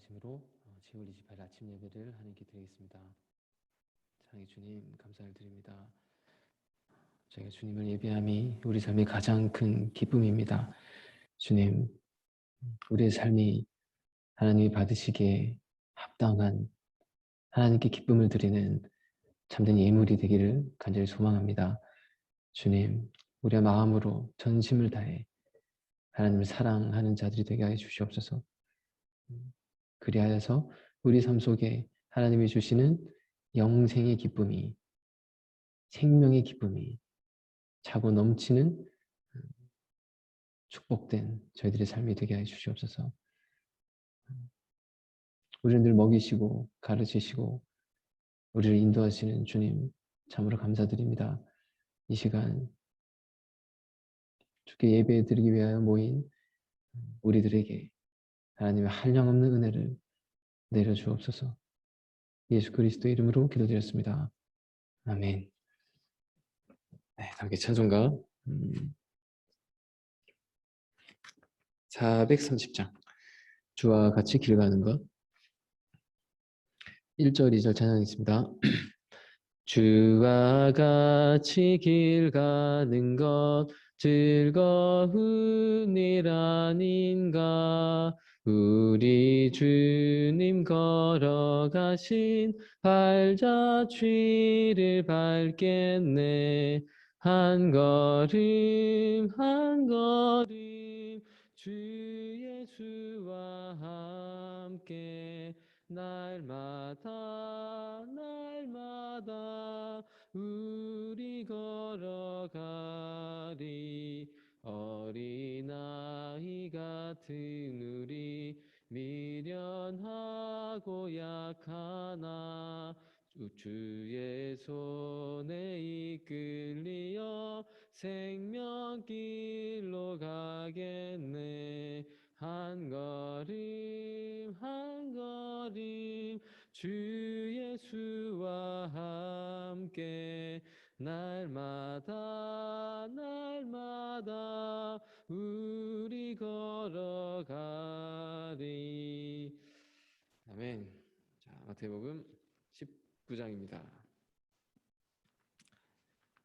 아침으로 10월 28일 아침 예배를 하나님께 드리겠습니다. 사랑의 주님, 감사를 드립니다. 저희가 주님을 예배함이 우리 삶의 가장 큰 기쁨입니다. 주님, 우리의 삶이 하나님이 받으시기에 합당한 하나님께 기쁨을 드리는 참된 예물이 되기를 간절히 소망합니다. 주님, 우리의 마음으로 전심을 다해 하나님을 사랑하는 자들이 되게 하여 주시옵소서. 그리하여서 우리 삶 속에 하나님이 주시는 영생의 기쁨이, 생명의 기쁨이 차고 넘치는 축복된 저희들의 삶이 되게 해 주시옵소서. 우리를 늘 먹이시고 가르치시고 우리를 인도하시는 주님, 참으로 감사드립니다. 이 시간 주께 예배 드리기 위하여 모인 우리들에게 하나님의 한량없는 은혜를 내려주옵소서. 예수 그리스도의 이름으로 기도드렸습니다. 아멘. 네, 함께 찬송가 430장 주와 같이 길 가는 것 1절 2절 찬양하겠습니다. 주와 같이 길 가는 것 즐거운 일 아닌가. 우리 주님 걸어가신 발자취를 밟겠네. 한 걸음 한 걸음 주 예수와 함께 날마다 날마다 우리 걸어가리. 어린아이 같은 우리 미련하고 약하나 주의 손에 이끌리어 생명길로 가겠네. 한 걸음 한 걸음 주 예수와 함께 날마다 날마다 우리 걸어가리. 아멘. 자, 마태복음 19장입니다.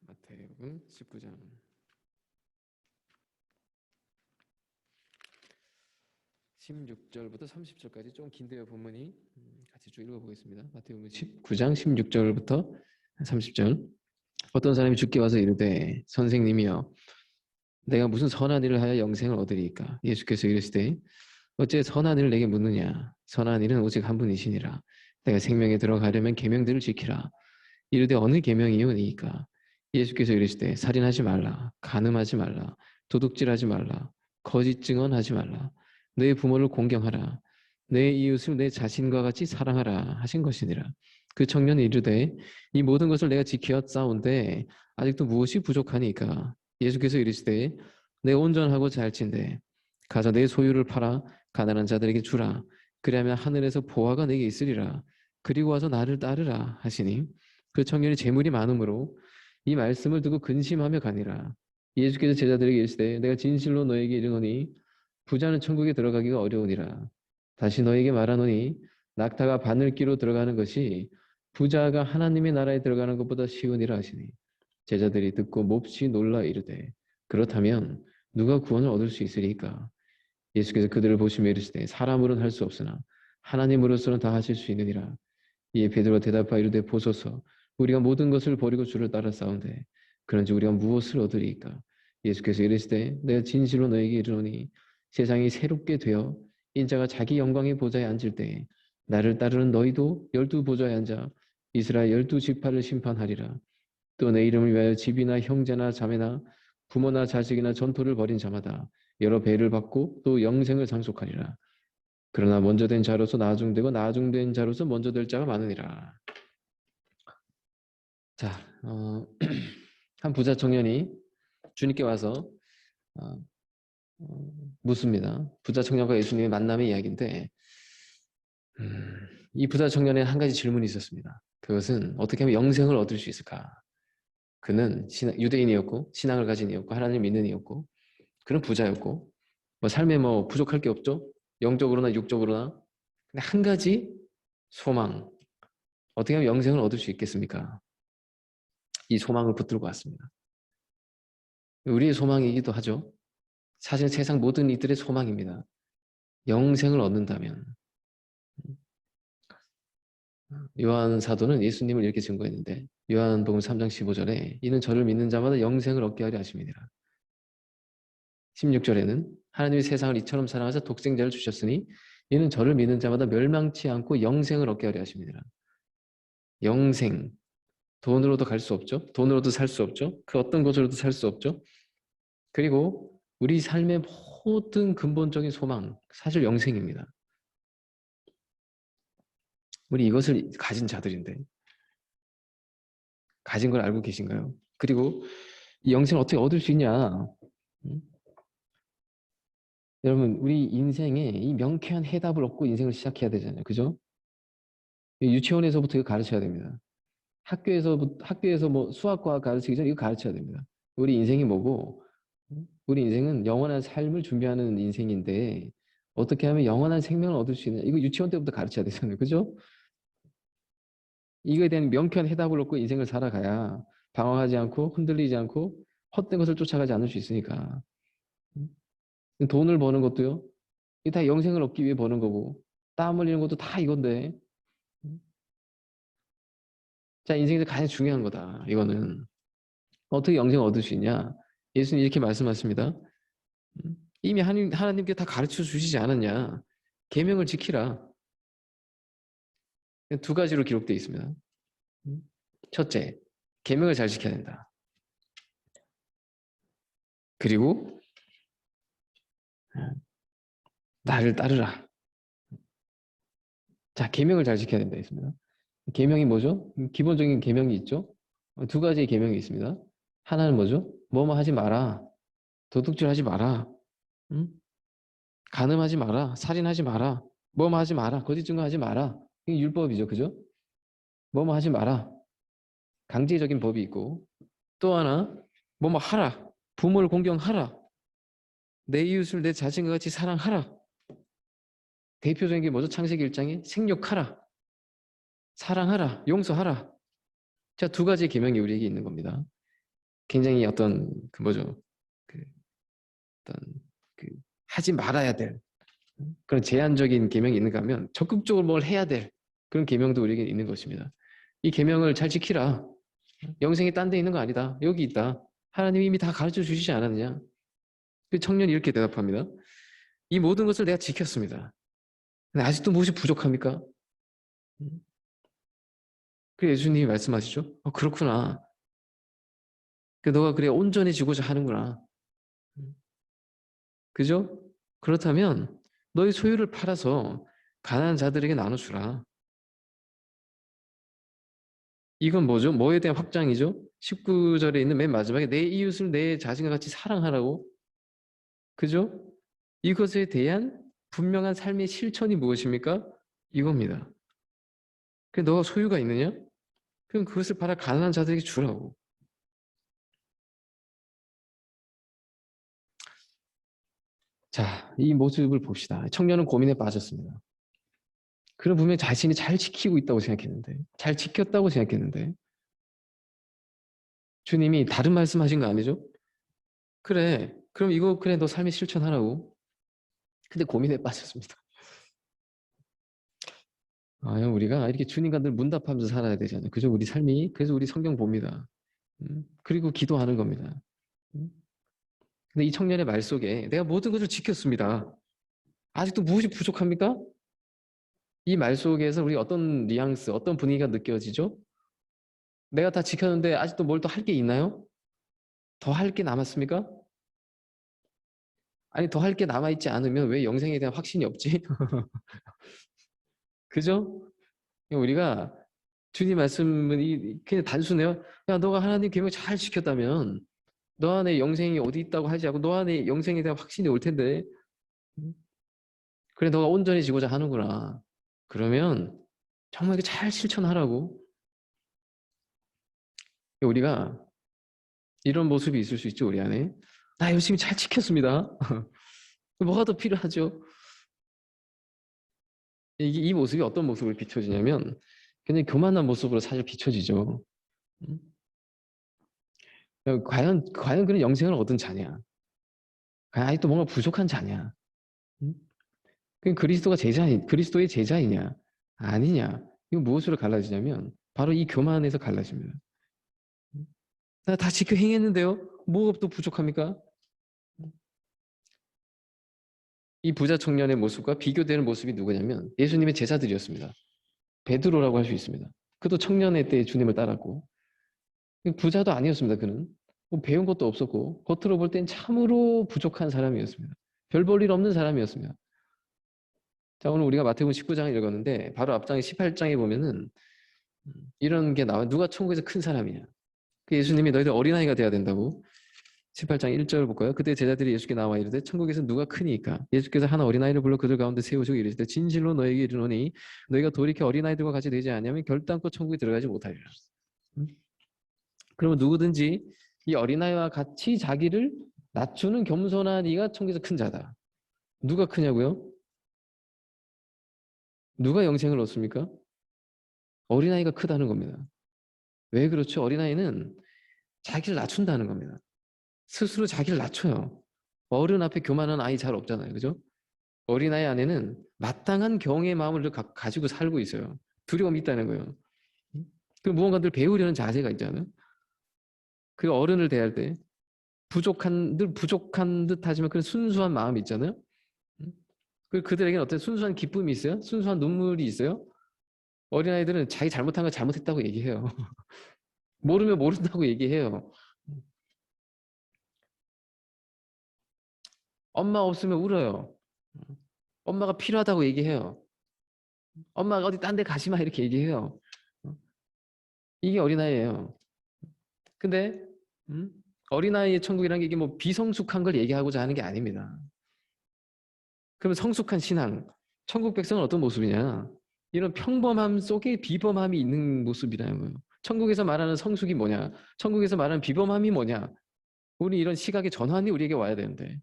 마태복음 19장 16절부터 30절까지 좀 긴데요. 본문이 같이 쭉 읽어보겠습니다. 마태복음 19장 16절부터 30절. 어떤 사람이 주께 와서 이르되 선생님이여 내가 무슨 선한 일을 하여 영생을 얻으리이까. 예수께서 이르시되 어째 선한 일을 내게 묻느냐. 선한 일은 오직 한 분이시니라. 내가 생명에 들어가려면 계명들을 지키라. 이르되 어느 계명이오니이까. 예수께서 이르시되 살인하지 말라, 간음하지 말라, 도둑질하지 말라, 거짓 증언하지 말라, 내 부모를 공경하라, 내 이웃을 내 자신과 같이 사랑하라 하신 것이니라. 그 청년이 이르되 이 모든 것을 내가 지키었사온데 아직도 무엇이 부족하니까. 예수께서 이르시되 내가 온전하고 잘진대 가서 내 소유를 팔아 가난한 자들에게 주라. 그리하면 하늘에서 보화가 내게 있으리라. 그리고 와서 나를 따르라 하시니 그 청년이 재물이 많으므로 이 말씀을 듣고 근심하며 가니라. 예수께서 제자들에게 이르시되 내가 진실로 너에게 이르노니 부자는 천국에 들어가기가 어려우니라. 다시 너에게 말하노니 낙타가 바늘기로 들어가는 것이 부자가 하나님의 나라에 들어가는 것보다 쉬우니라 하시니 제자들이 듣고 몹시 놀라 이르되 그렇다면 누가 구원을 얻을 수 있으리까. 예수께서 그들을 보시며 이르시되 사람으로는 할 수 없으나 하나님으로서는 다 하실 수 있느니라. 이에 베드로가 대답하여 이르되 보소서 우리가 모든 것을 버리고 주를 따라 싸운데 그런지 우리가 무엇을 얻으리이까. 예수께서 이르시되 내가 진실로 너에게 이르노니 세상이 새롭게 되어 인자가 자기 영광의 보좌에 앉을 때에 나를 따르는 너희도 12보좌에 앉아 이스라엘 12지파를 심판하리라. 또 내 이름을 위하여 집이나 형제나 자매나 부모나 자식이나 전토를 벌인 자마다 여러 배를 받고 또 영생을 상속하리라. 그러나 먼저 된 자로서 나중되고 나중된 자로서 먼저 될 자가 많으니라. 자, 한 부자 청년이 주님께 와서 묻습니다. 부자 청년과 예수님의 만남의 이야기인데 이 부자 청년에 한 가지 질문이 있었습니다. 그것은 어떻게 하면 영생을 얻을 수 있을까? 그는 유대인이었고 신앙을 가진 이였고 하나님을 믿는 이였고 그는 부자였고 삶에 부족할 게 없죠. 영적으로나 육적으로나 근데 한 가지 소망. 어떻게 하면 영생을 얻을 수 있겠습니까? 이 소망을 붙들고 왔습니다. 우리의 소망이기도 하죠. 사실 세상 모든 이들의 소망입니다. 영생을 얻는다면. 요한 사도는 예수님을 이렇게 증거했는데 요한복음 3장 15절에 이는 저를 믿는 자마다 영생을 얻게 하려 하심이니라. 16절에는 하나님이 세상을 이처럼 사랑하사 독생자를 주셨으니 이는 저를 믿는 자마다 멸망치 않고 영생을 얻게 하려 하심이니라. 영생. 돈으로도 갈 수 없죠. 돈으로도 살 수 없죠. 그 어떤 것으로도 살 수 없죠. 그리고 우리 삶의 모든 근본적인 소망, 사실 영생입니다. 우리 이것을 가진 자들인데 가진 걸 알고 계신가요? 그리고 이 영생을 어떻게 얻을 수 있냐? 여러분, 우리 인생에 이 명쾌한 해답을 얻고 인생을 시작해야 되잖아요. 그죠? 유치원에서부터 이거 가르쳐야 됩니다. 학교에서 뭐 수학과학 가르치기 전에 이거 가르쳐야 됩니다. 우리 인생이 뭐고, 우리 인생은 영원한 삶을 준비하는 인생인데, 어떻게 하면 영원한 생명을 얻을 수 있느냐. 이거 유치원 때부터 가르쳐야 되잖아요. 그죠? 이거에 대한 명쾌한 해답을 얻고 인생을 살아가야 방황하지 않고 흔들리지 않고 헛된 것을 쫓아가지 않을 수 있으니까. 돈을 버는 것도요. 이게 다 영생을 얻기 위해 버는 거고 땀 흘리는 것도 다 이건데. 자, 인생에서 가장 중요한 거다. 이거는. 어떻게 영생을 얻을 수 있냐? 예수님 이렇게 말씀하십니다. 이미 하나님께 다 가르쳐 주시지 않았냐? 계명을 지키라. 두 가지로 기록되어 있습니다. 첫째, 계명을 잘 지켜야 된다. 그리고 나를 따르라. 자, 계명을 잘 지켜야 된다 했습니다. 계명이 뭐죠? 기본적인 계명이 있죠. 두 가지의 계명이 있습니다. 하나는 뭐죠? 뭐뭐 하지 마라. 도둑질 하지 마라. 응? 간음하지 마라. 살인하지 마라. 뭐뭐 하지 마라. 거짓 증거하지 마라. 이게 율법이죠. 그죠? 뭐뭐 하지 마라. 강제적인 법이 있고 또 하나 뭐뭐 하라. 부모를 공경하라. 내 이웃을 내 자신과 같이 사랑하라. 대표적인 게 뭐죠? 창세기 1장에 생육하라. 사랑하라. 용서하라. 자, 두 가지 계명이 우리에게 있는 겁니다. 굉장히 어떤 그 뭐죠? 그 어떤 그 하지 말아야 될 그런 제한적인 계명이 있는가 하면 적극적으로 뭘 해야 될 그런 계명도 우리에게 있는 것입니다. 이 계명을 잘 지키라. 영생이 딴 데 있는 거 아니다. 여기 있다. 하나님이 이미 다 가르쳐 주시지 않았느냐. 그 청년이 이렇게 대답합니다. 이 모든 것을 내가 지켰습니다. 근데 아직도 무엇이 부족합니까? 그 예수님이 말씀하시죠. 그렇구나. 너가 그래 온전해지고자 하는구나. 그죠? 그렇다면 너의 소유를 팔아서 가난한 자들에게 나눠주라. 이건 뭐죠? 뭐에 대한 확장이죠? 19절에 있는 맨 마지막에 내 이웃을 내 자신과 같이 사랑하라고. 그죠? 이것에 대한 분명한 삶의 실천이 무엇입니까? 이겁니다. 너가 소유가 있느냐? 그럼 그것을 팔아 가난한 자들에게 주라고. 자, 이 모습을 봅시다. 청년은 고민에 빠졌습니다. 그는 분명히 자신이 잘 지키고 있다고 생각했는데, 잘 지켰다고 생각했는데, 주님이 다른 말씀하신 거 아니죠? 그래, 그럼 이거 그래 너 삶에 실천하라고. 근데 고민에 빠졌습니다. 우리가 이렇게 주님과 늘 문답하면서 살아야 되잖아요. 그죠? 우리 삶이. 그래서 우리 성경 봅니다. 그리고 기도하는 겁니다. 근데 이 청년의 말 속에 내가 모든 것을 지켰습니다. 아직도 무엇이 부족합니까? 이 말 속에서 우리 어떤 뉘앙스, 어떤 분위기가 느껴지죠? 내가 다 지켰는데 아직도 뭘 더 할 게 있나요? 더 할 게 남았습니까? 아니, 더 할 게 남아있지 않으면 왜 영생에 대한 확신이 없지? 그죠? 우리가 주님 말씀은 그냥 단순해요. 야, 너가 하나님 계명 잘 지켰다면 너 안에 영생이 어디 있다고 하지 않고 너 안에 영생에 대한 확신이 올 텐데 그래 너가 온전해지고자 하는구나. 그러면 정말 잘 실천하라고. 우리가 이런 모습이 있을 수 있죠. 우리 안에. 나 열심히 잘 지켰습니다. 뭐가 더 필요하죠? 이 모습이 어떤 모습을 비춰지냐면 굉장히 교만한 모습으로 사실 비춰지죠. 음? 과연 그런 영생을 얻은 자냐? 과연 아직도 뭔가 부족한 자냐? 음? 그 그리스도의 제자이냐? 아니냐? 이거 무엇으로 갈라지냐면 바로 이 교만에서 갈라집니다. 나 다 지켜 행했는데요? 뭐가 또 부족합니까? 이 부자 청년의 모습과 비교되는 모습이 누구냐면 예수님의 제자들이었습니다. 베드로라고 할 수 있습니다. 그도 청년의 때에 주님을 따랐고 부자도 아니었습니다. 그는 뭐 배운 것도 없었고 겉으로 볼 땐 참으로 부족한 사람이었습니다. 별 볼 일 없는 사람이었습니다. 자, 오늘 우리가 마태복음 19장을 읽었는데 바로 앞장에 18장에 보면은 이런 게 나와. 누가 천국에서 큰 사람이냐? 그 예수님이 너희들 어린아이가 돼야 된다고. 18장 1절 볼까요? 그때 제자들이 예수께 나와 이르되 천국에서 누가 크니까? 예수께서 한 어린아이를 불러 그들 가운데 세우시고 이르시되 진실로 너희에게 이르노니 너희가 돌이켜 어린아이들과 같이 되지 않으면 결단코 천국에 들어가지 못하리라. 그러면 누구든지 이 어린아이와 같이 자기를 낮추는 겸손한 이가 천국에서 큰 자다. 누가 크냐고요? 누가 영생을 얻습니까? 어린아이가 크다는 겁니다. 왜 그렇죠? 어린아이는 자기를 낮춘다는 겁니다. 스스로 자기를 낮춰요. 어른 앞에 교만한 아이 잘 없잖아요. 그죠? 어린아이 안에는 마땅한 경외의 마음을 가지고 살고 있어요. 두려움이 있다는 거예요. 그 무언가를 배우려는 자세가 있잖아요. 그 어른을 대할 때 늘 부족한 듯 하지만 그런 순수한 마음이 있잖아요. 그들에게는 어떤 순수한 기쁨이 있어요? 순수한 눈물이 있어요? 어린아이들은 자기 잘못한 거 잘못했다고 얘기해요. 모르면 모른다고 얘기해요. 엄마 없으면 울어요. 엄마가 필요하다고 얘기해요. 엄마가 어디 딴 데 가지 마 이렇게 얘기해요. 이게 어린아이예요. 근데 어린아이의 천국이라는 게 이게 뭐 비성숙한 걸 얘기하고자 하는 게 아닙니다. 그러면 성숙한 신앙, 천국 백성은 어떤 모습이냐? 이런 평범함 속에 비범함이 있는 모습이라는 거예요. 천국에서 말하는 성숙이 뭐냐? 천국에서 말하는 비범함이 뭐냐? 우리 이런 시각의 전환이 우리에게 와야 되는데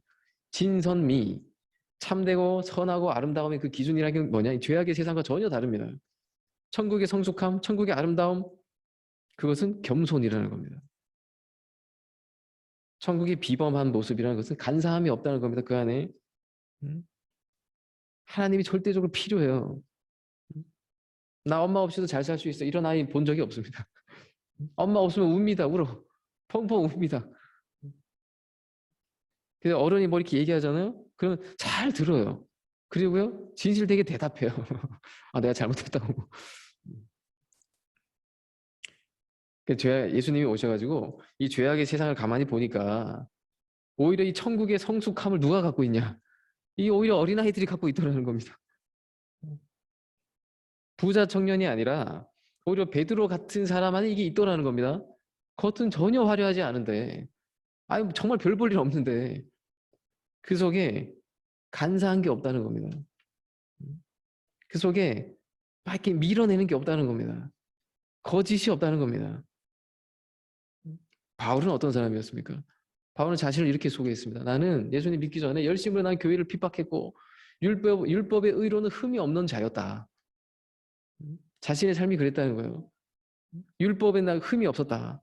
진선미, 참되고 선하고 아름다움의 그 기준이라는 게 뭐냐? 죄악의 세상과 전혀 다릅니다. 천국의 성숙함, 천국의 아름다움, 그것은 겸손이라는 겁니다. 천국의 비범한 모습이라는 것은 간사함이 없다는 겁니다. 그 안에 하나님이 절대적으로 필요해요. 나 엄마 없이도 잘 살 수 있어. 이런 아이 본 적이 없습니다. 엄마 없으면 웁니다. 울어. 펑펑 웁니다. 그래서 어른이 뭐 이렇게 얘기하잖아요. 그러면 잘 들어요. 그리고요, 진실되게 대답해요. 아, 내가 잘못했다고. 예수님이 오셔가지고 이 죄악의 세상을 가만히 보니까 오히려 이 천국의 성숙함을 누가 갖고 있냐? 이 오히려 어린아이들이 갖고 있더라는 겁니다. 부자 청년이 아니라 오히려 베드로 같은 사람 안에 이게 있더라는 겁니다. 겉은 전혀 화려하지 않은데, 아니 정말 별 볼 일 없는데 그 속에 간사한 게 없다는 겁니다. 그 속에 막 이렇게 밀어내는 게 없다는 겁니다. 거짓이 없다는 겁니다. 바울은 어떤 사람이었습니까? 바울은 자신을 이렇게 소개했습니다. 나는 예수님 믿기 전에 열심으로 난 교회를 핍박했고 율법의 의로는 흠이 없는 자였다. 자신의 삶이 그랬다는 거예요. 율법에 난 흠이 없었다.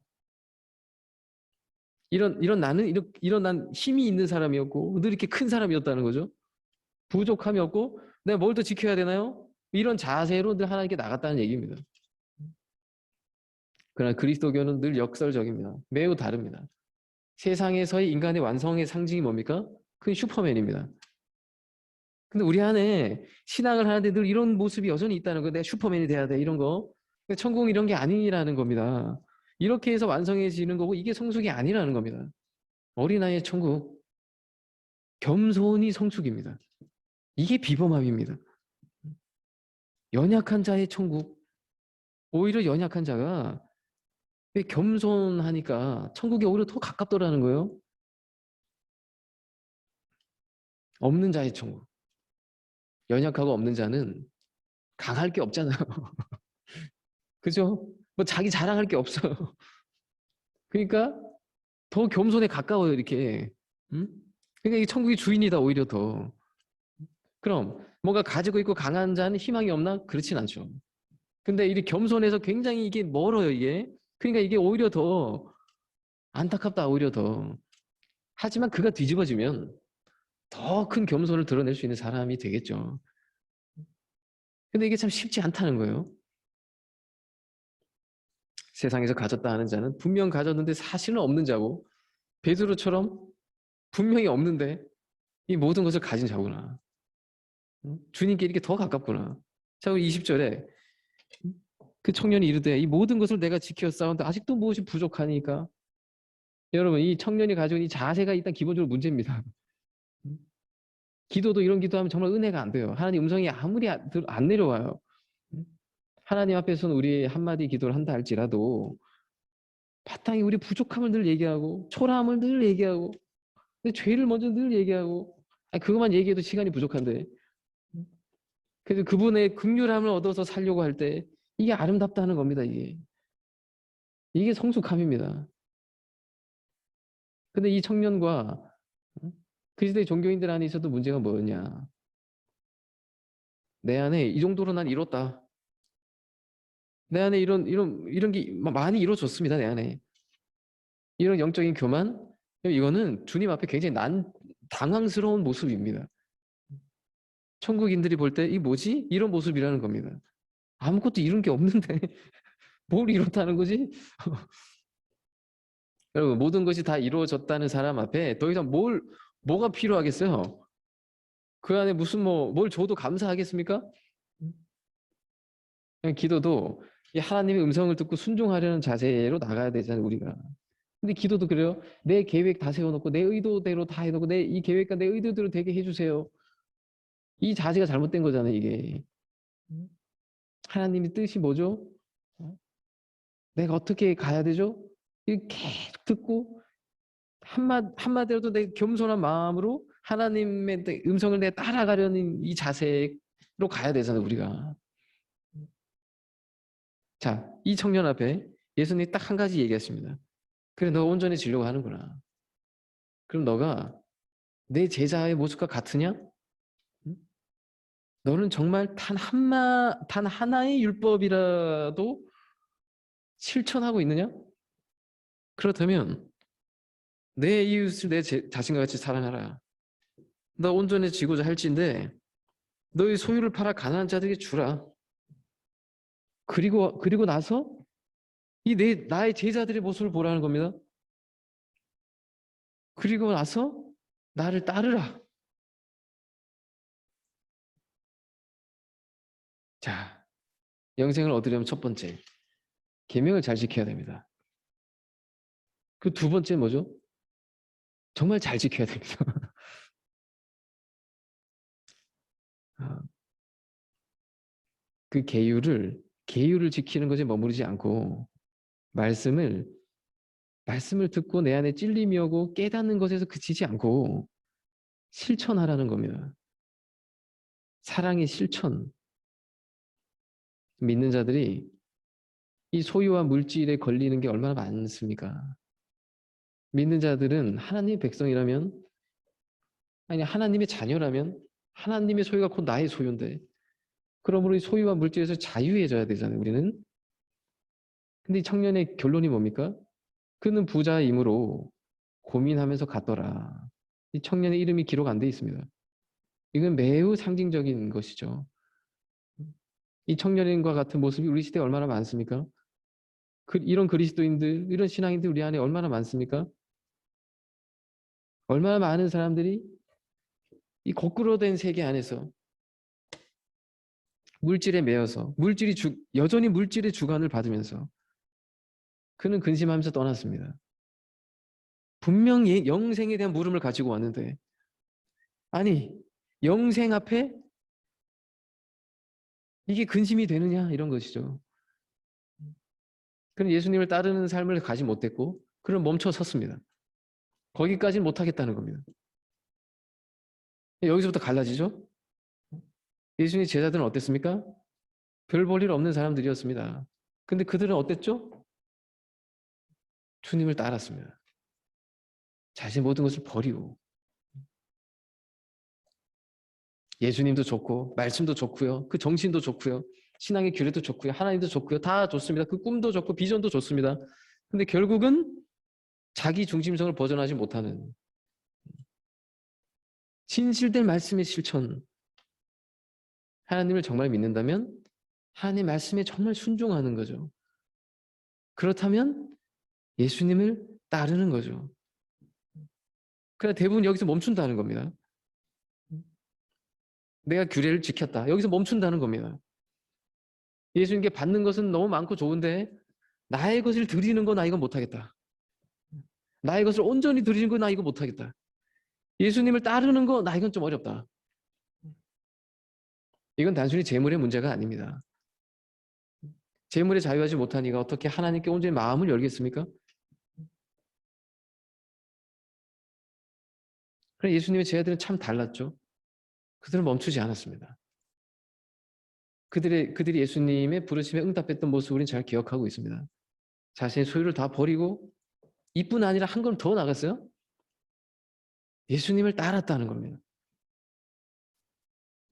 이런 난 힘이 있는 사람이었고 늘 이렇게 큰 사람이었다는 거죠. 부족함이 없고 내가 뭘 더 지켜야 되나요? 이런 자세로 늘 하나님께 나갔다는 얘기입니다. 그러나 그리스도교는 늘 역설적입니다. 매우 다릅니다. 세상에서의 인간의 완성의 상징이 뭡니까? 그건 슈퍼맨입니다. 근데 우리 안에 신앙을 하는데 늘 이런 모습이 여전히 있다는 거. 내가 슈퍼맨이 돼야 돼 이런 거. 천국은 이런 게 아니라는 겁니다. 이렇게 해서 완성해지는 거고 이게 성숙이 아니라는 겁니다. 어린아이의 천국, 겸손이 성숙입니다. 이게 비범함입니다. 연약한 자의 천국, 오히려 연약한 자가 왜 겸손하니까 천국에 오히려 더 가깝더라는 거예요. 없는 자의 천국. 연약하고 없는 자는 강할 게 없잖아요. 그죠? 뭐 자기 자랑할 게 없어요. 그러니까 더 겸손에 가까워요, 이렇게. 그러니까 이 천국의 주인이다, 오히려 더. 그럼 뭔가 가지고 있고 강한 자는 희망이 없나? 그렇진 않죠. 근데 이 겸손해서 굉장히 이게 멀어요, 이게. 그러니까 이게 오히려 더 안타깝다, 오히려 더. 하지만 그가 뒤집어지면 더 큰 겸손을 드러낼 수 있는 사람이 되겠죠. 근데 이게 참 쉽지 않다는 거예요. 세상에서 가졌다 하는 자는 분명 가졌는데 사실은 없는 자고, 베드로처럼 분명히 없는데 이 모든 것을 가진 자구나. 주님께 이렇게 더 가깝구나. 자, 우리 20절에 그 청년이 이르되 이 모든 것을 내가 지켜 싸운다. 아직도 무엇이 부족하니까. 여러분, 이 청년이 가지고 이 자세가 일단 기본적으로 문제입니다. 기도도 이런 기도하면 정말 은혜가 안 돼요. 하나님 음성이 아무리 안 내려와요. 하나님 앞에서는 우리 한마디 기도를 한다 할지라도 바탕이 우리 부족함을 늘 얘기하고 초라함을 늘 얘기하고 죄를 먼저 늘 얘기하고 그것만 얘기해도 시간이 부족한데 그래서 그분의 긍휼함을 얻어서 살려고 할 때 이게 아름답다는 겁니다. 이게 성숙함입니다. 근데 이 청년과 그 시대 종교인들 안에 있어도 문제가 뭐였냐? 내 안에 이 정도로 난 이뤘다. 내 안에 이런 게 많이 이루어졌습니다. 내 안에 이런 영적인 교만, 이거는 주님 앞에 굉장히 당황스러운 모습입니다. 천국인들이 볼 때 이 뭐지? 이런 모습이라는 겁니다. 아무것도 이룬 게 없는데 뭘 이뤘다는 거지? 여러분, 모든 것이 다 이루어졌다는 사람 앞에 더 이상 뭐가 필요하겠어요? 그 안에 무슨 뭘 줘도 감사하겠습니까? 그냥 기도도 이 하나님의 음성을 듣고 순종하려는 자세로 나가야 되잖아요, 우리가. 근데 기도도 그래요. 내 계획 다 세워놓고 내 의도대로 다 해놓고 내 이 계획과 내 의도대로 되게 해주세요. 이 자세가 잘못된 거잖아요, 이게. 하나님의 뜻이 뭐죠? 내가 어떻게 가야 되죠? 이렇게 계속 듣고 한마디라도 내 겸손한 마음으로 하나님의 음성을 내가 따라가려는 이 자세로 가야 되잖아요, 우리가. 자, 이 청년 앞에 예수님이 딱 한 가지 얘기했습니다. 그래, 너 온전해지려고 하는구나. 그럼 너가 내 제자의 모습과 같으냐? 너는 정말 단 하나의 율법이라도 실천하고 있느냐? 그렇다면 내 이웃을 내 자신과 같이 사랑하라. 너 온전해지고자 할진데 너의 소유를 팔아 가난한 자들에게 주라. 그리고 나서 나의 제자들의 모습을 보라는 겁니다. 그리고 나서 나를 따르라. 자, 영생을 얻으려면 첫 번째, 계명을 잘 지켜야 됩니다. 그 두 번째 뭐죠? 정말 잘 지켜야 됩니다. 그 계율을 지키는 것에 머무르지 않고 말씀을 듣고 내 안에 찔림이 오고 깨닫는 것에서 그치지 않고 실천하라는 겁니다. 사랑의 실천. 믿는 자들이 이 소유와 물질에 걸리는 게 얼마나 많습니까? 믿는 자들은 하나님의 백성이라면, 아니 하나님의 자녀라면 하나님의 소유가 곧 나의 소유인데, 그러므로 이 소유와 물질에서 자유해져야 되잖아요, 우리는. 근데 이 청년의 결론이 뭡니까? 그는 부자이므로 고민하면서 갔더라. 이 청년의 이름이 기록 안 돼 있습니다. 이건 매우 상징적인 것이죠. 이 청년인과 같은 모습이 우리 시대에 얼마나 많습니까? 이런 그리스도인들, 이런 신앙인들 우리 안에 얼마나 많습니까? 얼마나 많은 사람들이 이 거꾸로 된 세계 안에서 물질에 매여서 여전히 물질의 주관을 받으면서 그는 근심하면서 떠났습니다. 분명히 영생에 대한 물음을 가지고 왔는데, 아니 영생 앞에 이게 근심이 되느냐, 이런 것이죠. 그는 예수님을 따르는 삶을 가지 못했고 그는 멈춰 섰습니다. 거기까지는 못하겠다는 겁니다. 여기서부터 갈라지죠. 예수님의 제자들은 어땠습니까? 별 볼 일 없는 사람들이었습니다. 근데 그들은 어땠죠? 주님을 따랐습니다. 자신의 모든 것을 버리고. 예수님도 좋고 말씀도 좋고요. 그 정신도 좋고요. 신앙의 규례도 좋고요. 하나님도 좋고요. 다 좋습니다. 그 꿈도 좋고 비전도 좋습니다. 근데 결국은 자기 중심성을 벗어나지 못하는 진실된 말씀의 실천, 하나님을 정말 믿는다면 하나님 말씀에 정말 순종하는 거죠. 그렇다면 예수님을 따르는 거죠. 그러나 대부분 여기서 멈춘다는 겁니다. 내가 규례를 지켰다. 여기서 멈춘다는 겁니다. 예수님께 받는 것은 너무 많고 좋은데 나의 것을 드리는 거 나 이거 못하겠다. 나의 것을 온전히 드리는 거 나 이거 못하겠다. 예수님을 따르는 거 나 이건 좀 어렵다. 이건 단순히 재물의 문제가 아닙니다. 재물에 자유하지 못한 이가 어떻게 하나님께 온전히 마음을 열겠습니까? 그래 예수님의 제자들은 참 달랐죠. 그들은 멈추지 않았습니다. 그들이 예수님의 부르심에 응답했던 모습을 우리는 잘 기억하고 있습니다. 자신의 소유를 다 버리고 이뿐 아니라 한 걸음 더 나갔어요. 예수님을 따랐다는 겁니다.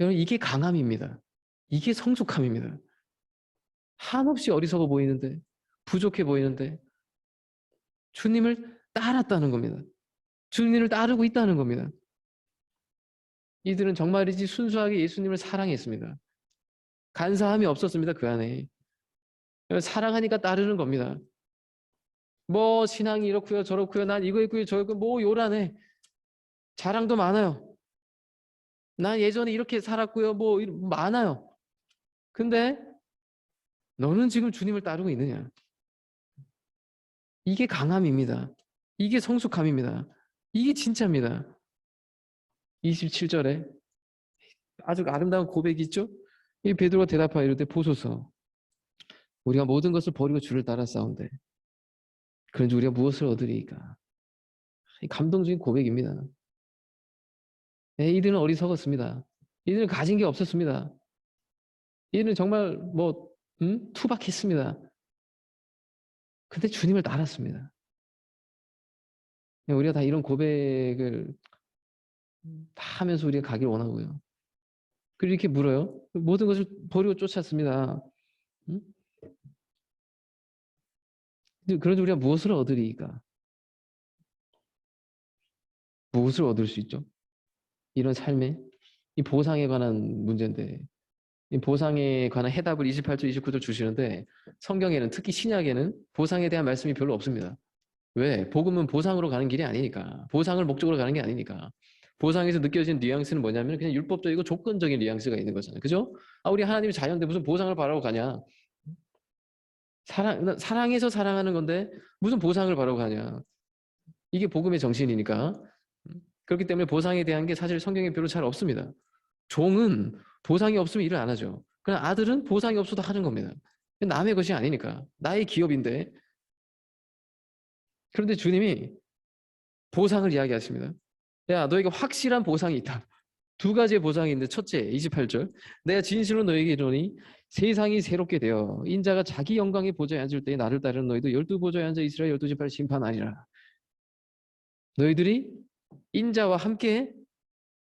여러분 이게 강함입니다. 이게 성숙함입니다. 한없이 어리석어 보이는데 부족해 보이는데 주님을 따랐다는 겁니다. 주님을 따르고 있다는 겁니다. 이들은 정말이지 순수하게 예수님을 사랑했습니다. 간사함이 없었습니다. 그 안에. 사랑하니까 따르는 겁니다. 뭐 신앙이 이렇고요 저렇고요 난 이거 있고요 저거 있고 뭐 요란해. 자랑도 많아요. 난 예전에 이렇게 살았고요 뭐 많아요. 근데 너는 지금 주님을 따르고 있느냐? 이게 강함입니다. 이게 성숙함입니다. 이게 진짜입니다. 27절에 아주 아름다운 고백이 있죠? 이 베드로가 대답하여 이르되 보소서 우리가 모든 것을 버리고 주를 따라 싸운데 그런지 우리가 무엇을 얻으리이까? 감동적인 고백입니다. 네, 이들은 어리석었습니다. 이들은 가진 게 없었습니다. 이들은 정말 투박했습니다. 근데 주님을 따랐습니다. 우리가 다 이런 고백을 다 하면서 우리가 가길 원하고요. 그리고 이렇게 물어요. 모든 것을 버리고 쫓았습니다. 그런데 우리가 무엇을 얻으리이까? 무엇을 얻을 수 있죠? 이런 삶에 이 보상에 관한 문제인데 이 보상에 관한 해답을 28절, 29절 주시는데 성경에는 특히 신약에는 보상에 대한 말씀이 별로 없습니다. 왜? 복음은 보상으로 가는 길이 아니니까. 보상을 목적으로 가는 게 아니니까. 보상에서 느껴지는 뉘앙스는 뭐냐면 그냥 율법적이고 조건적인 뉘앙스가 있는 거잖아요. 그죠? 우리 하나님이 자연인데 무슨 보상을 바라고 가냐? 사랑해서 사랑하는 건데 무슨 보상을 바라고 가냐? 이게 복음의 정신이니까. 그렇기 때문에 보상에 대한 게 사실 성경에 별로 잘 없습니다. 종은 보상이 없으면 일을 안 하죠. 그러나 아들은 보상이 없어도 하는 겁니다. 남의 것이 아니니까. 나의 기업인데. 그런데 주님이 보상을 이야기하십니다. 야, 너에게 확실한 보상이 있다. 두 가지의 보상이 있는데 첫째, 28절. 내가 진실로 너에게 이르노니 세상이 새롭게 되어 인자가 자기 영광의 보좌에 앉을 때에 나를 따르는 너희도 12보좌에 앉아 이스라엘 12지파를 심판하리라. 너희들이 인자와 함께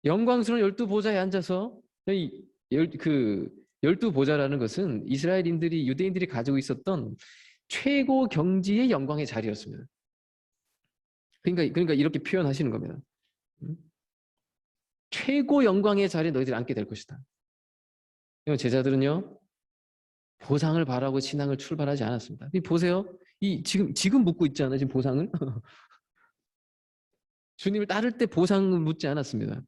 영광스러운 12보좌에 앉아서 그 12보좌라는 것은 이스라엘인들이 유대인들이 가지고 있었던 최고 경지의 영광의 자리였습니다. 그러니까 이렇게 표현하시는 겁니다. 최고 영광의 자리에 너희들이 앉게 될 것이다. 제자들은요 보상을 바라고 신앙을 출발하지 않았습니다. 보세요, 지금 묻고 있잖아요. 지금 보상을 주님을 따를 때 보상을 묻지 않았습니다.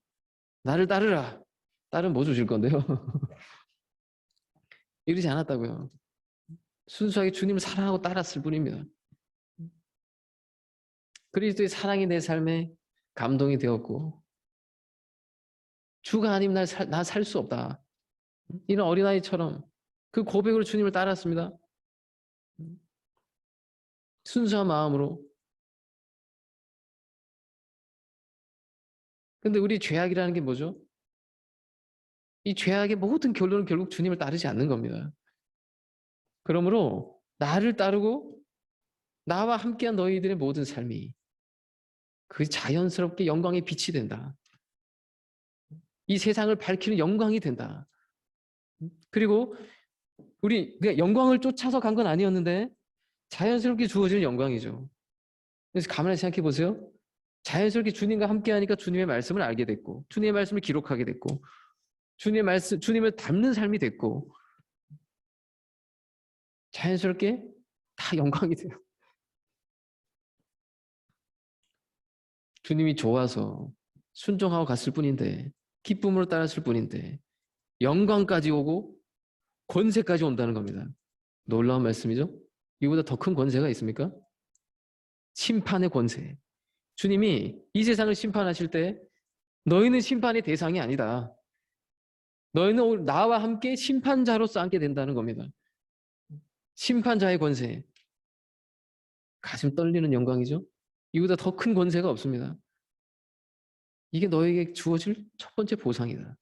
나를 따르라. 따르면 뭐 주실 건데요? 이러지 않았다고요. 순수하게 주님을 사랑하고 따랐을 뿐입니다. 그리스도의 사랑이 내 삶에 감동이 되었고 주가 아니면 나 살 수 없다. 이런 어린아이처럼 그 고백으로 주님을 따랐습니다. 순수한 마음으로. 근데 우리 죄악이라는 게 뭐죠? 이 죄악의 모든 결론은 결국 주님을 따르지 않는 겁니다. 그러므로 나를 따르고 나와 함께한 너희들의 모든 삶이 그 자연스럽게 영광의 빛이 된다. 이 세상을 밝히는 영광이 된다. 그리고 우리 그냥 영광을 쫓아서 간 건 아니었는데 자연스럽게 주어지는 영광이죠. 그래서 가만히 생각해 보세요. 자연스럽게 주님과 함께하니까 주님의 말씀을 알게 됐고, 주님의 말씀을 기록하게 됐고, 주님을 닮는 삶이 됐고, 자연스럽게 다 영광이 돼요. 주님이 좋아서 순종하고 갔을 뿐인데, 기쁨으로 따랐을 뿐인데, 영광까지 오고 권세까지 온다는 겁니다. 놀라운 말씀이죠? 이보다 더 큰 권세가 있습니까? 심판의 권세. 주님이 이 세상을 심판하실 때 너희는 심판의 대상이 아니다. 너희는 오늘 나와 함께 심판자로서 앉게 된다는 겁니다. 심판자의 권세. 가슴 떨리는 영광이죠? 이보다 더 큰 권세가 없습니다. 이게 너에게 주어질 첫 번째 보상이다.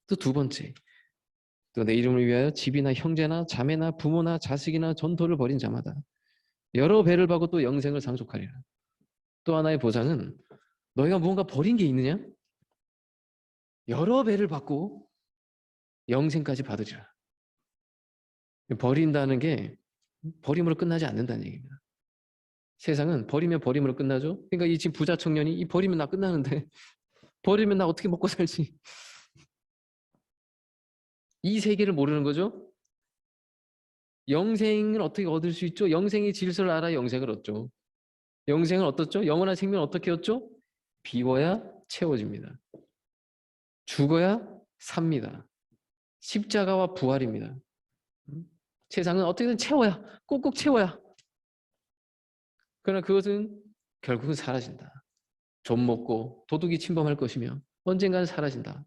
또 두 번째. 또 내 이름을 위하여 집이나 형제나 자매나 부모나 자식이나 전토를 벌인 자마다 여러 배를 받고 또 영생을 상속하리라. 또 하나의 보상은 너희가 무언가 버린 게 있느냐? 여러 배를 받고 영생까지 받으리라. 버린다는 게 버림으로 끝나지 않는다는 얘기입니다. 세상은 버리면 버림으로 끝나죠. 그러니까 이 지금 부자 청년이 이 버리면 나 끝나는데 버리면 나 어떻게 먹고 살지? 이 세계를 모르는 거죠. 영생을 어떻게 얻을 수 있죠? 영생의 질서를 알아 영생을 얻죠. 영생을 어떻죠? 영원한 생명을 어떻게 얻죠? 비워야 채워집니다. 죽어야 삽니다. 십자가와 부활입니다. 세상은 어떻게든 채워야, 꼭꼭 채워야. 그러나 그것은 결국은 사라진다. 좀 먹고 도둑이 침범할 것이며 언젠가는 사라진다.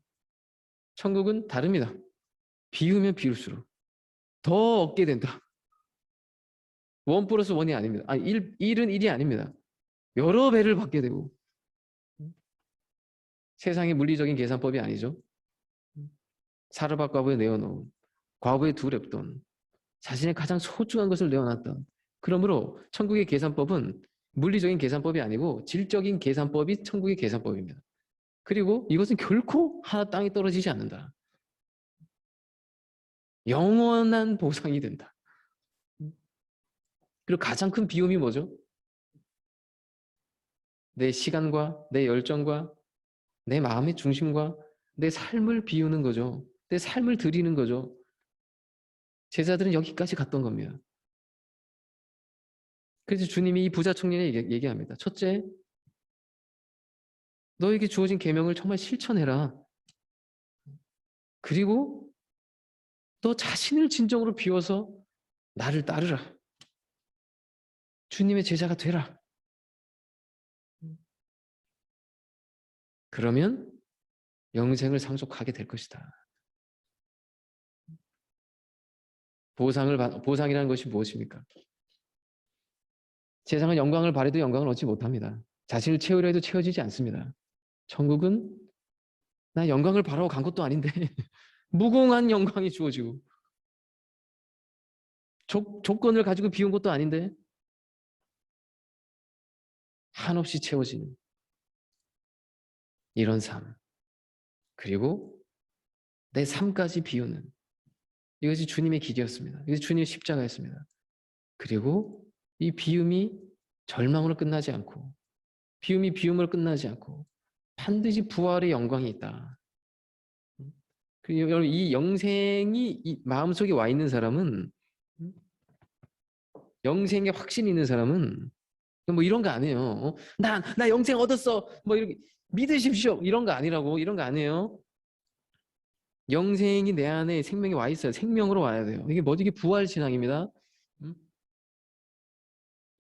천국은 다릅니다. 비우면 비울수록 더 얻게 된다. 원 플러스 원이 아닙니다. 아니, 일은 일이 아닙니다. 여러 배를 받게 되고. 세상의 물리적인 계산법이 아니죠. 사르밧 과부에 내어놓은 과부의 두 랩돈, 자신의 가장 소중한 것을 내어놨던. 그러므로 천국의 계산법은 물리적인 계산법이 아니고 질적인 계산법이 천국의 계산법입니다. 그리고 이것은 결코 하나 땅에 떨어지지 않는다. 영원한 보상이 된다. 그리고 가장 큰 비움이 뭐죠? 내 시간과 내 열정과 내 마음의 중심과 내 삶을 비우는 거죠. 내 삶을 드리는 거죠. 제자들은 여기까지 갔던 겁니다. 그래서 주님이 이 부자 청년에게 얘기합니다. 첫째, 너에게 주어진 계명을 정말 실천해라. 그리고 너 자신을 진정으로 비워서 나를 따르라. 주님의 제자가 되라. 그러면 영생을 상속하게 될 것이다. 보상이라는 것이 무엇입니까? 세상은 영광을 바래도 영광을 얻지 못합니다. 자신을 채우려 해도 채워지지 않습니다. 천국은 나 영광을 바라고 간 것도 아닌데 무공한 영광이 주어지고 조건을 가지고 비운 것도 아닌데 한없이 채워지는 이런 삶. 그리고 내 삶까지 비우는 이것이 주님의 길이었습니다. 이것이 주님의 십자가였습니다. 그리고 이 비움이 절망으로 끝나지 않고 비움이 비움으로 끝나지 않고 반드시 부활의 영광이 있다. 그리고 여러분 이 영생이 이 마음속에 와 있는 사람은 영생에 확신이 있는 사람은 뭐 이런 거 아니에요. 나 영생 얻었어. 뭐 이렇게 믿으십시오. 이런 거 아니라고. 이런 거 아니에요. 영생이 내 안에 생명이 와 있어요. 생명으로 와야 돼요. 이게 뭐지? 이게 부활 신앙입니다.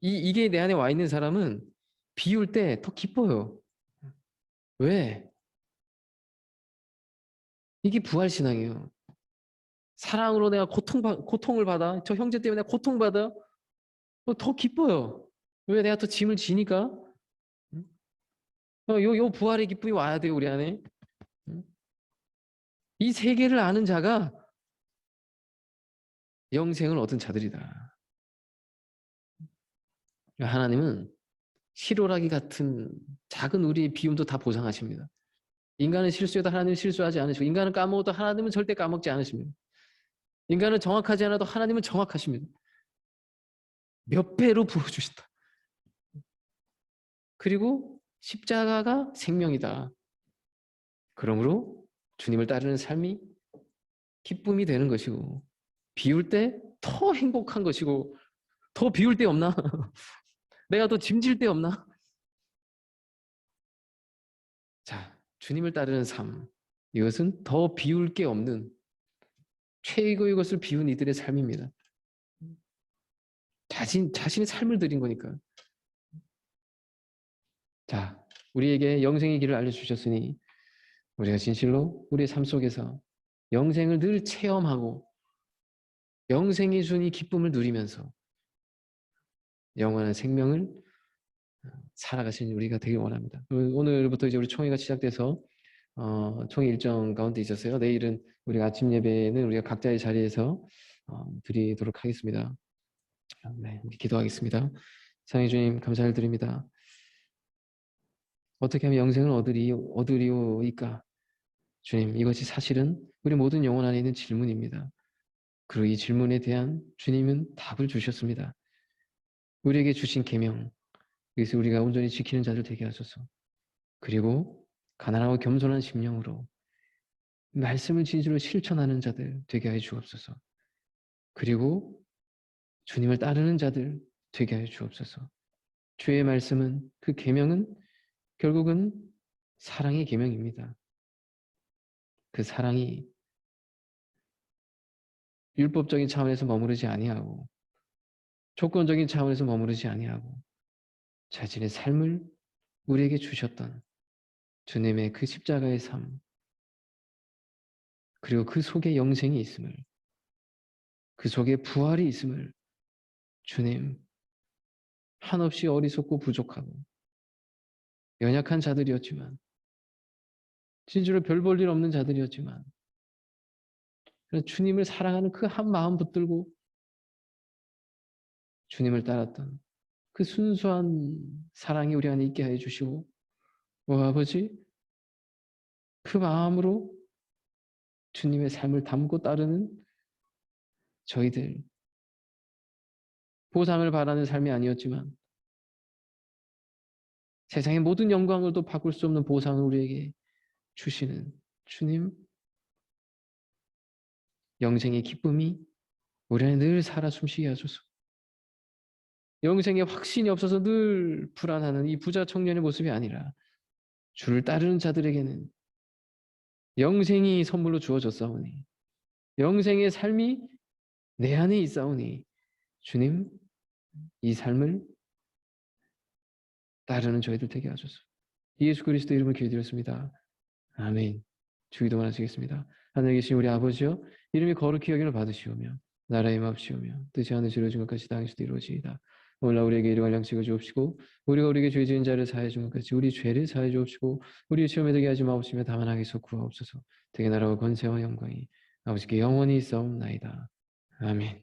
이게 내 안에 와 있는 사람은 비울 때 더 기뻐요. 왜? 이게 부활 신앙이에요. 사랑으로 내가 고통을 받아. 저 형제 때문에 내가 고통받아. 더 기뻐요. 왜? 내가 더 짐을 지니까. 요 부활의 기쁨이 와야 돼요, 우리 안에. 이 세계를 아는 자가 영생을 얻은 자들이다. 하나님은 실오라기 같은 작은 우리의 비움도 다 보상하십니다. 인간은 실수해도 하나님은 실수하지 않으시고 인간은 까먹어도 하나님은 절대 까먹지 않으십니다. 인간은 정확하지 않아도 하나님은 정확하십니다. 몇 배로 부어주신다. 그리고 십자가가 생명이다. 그러므로 주님을 따르는 삶이 기쁨이 되는 것이고 비울 때 더 행복한 것이고 더 비울 데 없나? 내가 더 짐질 데 없나? 자, 주님을 따르는 삶. 이것은 더 비울 게 없는 최고의 것을 비운 이들의 삶입니다. 자신의 삶을 드린 거니까. 자, 우리에게 영생의 길을 알려주셨으니 우리가 진실로 우리의 삶 속에서 영생을 늘 체험하고 영생이 준 이 기쁨을 누리면서 영원한 생명을 살아가신 우리가 되길 원합니다. 오늘부터 이제 우리 총회가 시작돼서 총회 일정 가운데 있었어요. 내일은 우리가 아침 예배는 우리가 각자의 자리에서 드리도록 하겠습니다. 네, 우리 기도하겠습니다. 사랑의 주님 감사를 드립니다. 어떻게 하면 영생을 얻으리오이까? 주님, 이것이 사실은 우리 모든 영혼 안에 있는 질문입니다. 그리고 이 질문에 대한 주님은 답을 주셨습니다. 우리에게 주신 계명, 그래서 우리가 온전히 지키는 자들 되게 하소서. 그리고 가난하고 겸손한 심령으로 말씀을 진실로 실천하는 자들 되게 하여 주옵소서. 그리고 주님을 따르는 자들 되게 하여 주옵소서. 주의 말씀은 그 계명은 결국은 사랑의 계명입니다. 그 사랑이 율법적인 차원에서 머무르지 아니하고 조건적인 차원에서 머무르지 아니하고 자신의 삶을 우리에게 주셨던 주님의 그 십자가의 삶 그리고 그 속에 영생이 있음을 그 속에 부활이 있음을 주님 한없이 어리석고 부족하고 연약한 자들이었지만 진짜로 별 볼 일 없는 자들이었지만 주님을 사랑하는 그 한 마음 붙들고 주님을 따랐던 그 순수한 사랑이 우리 안에 있게 해주시고 아버지 그 마음으로 주님의 삶을 담고 따르는 저희들 보상을 바라는 삶이 아니었지만 세상의 모든 영광을 또 바꿀 수 없는 보상을 우리에게 주시는 주님 영생의 기쁨이 우리 안에 늘 살아 숨쉬게 하소서. 영생의 확신이 없어서 늘 불안하는 이 부자 청년의 모습이 아니라 주를 따르는 자들에게는 영생이 선물로 주어졌사오니 영생의 삶이 내 안에 있사오니 주님 이 삶을 따르는 저희들 되게 하소서. 예수 그리스도 이름을 기도드렸습니다. 아멘. 주기도만 하시겠습니다. 하늘에 계신 우리 아버지여 이름이 거룩히 여김을 받으시오며 나라의 마옵시오며 뜻이 하늘에서 이루어진 것 같이 땅에서도 이루어지이다. 오늘날 우리에게 일용할 양식을 주옵시고 우리가 우리에게 죄 지은 자를 사하여 준 것 같이 우리 죄를 사하여 주옵시고 우리 시험에 들게 하지 마옵시며 다만 악에서 구하옵소서. 되게 나라와 권세와 영광이 아버지께 영원히 있사옵나이다. 아멘.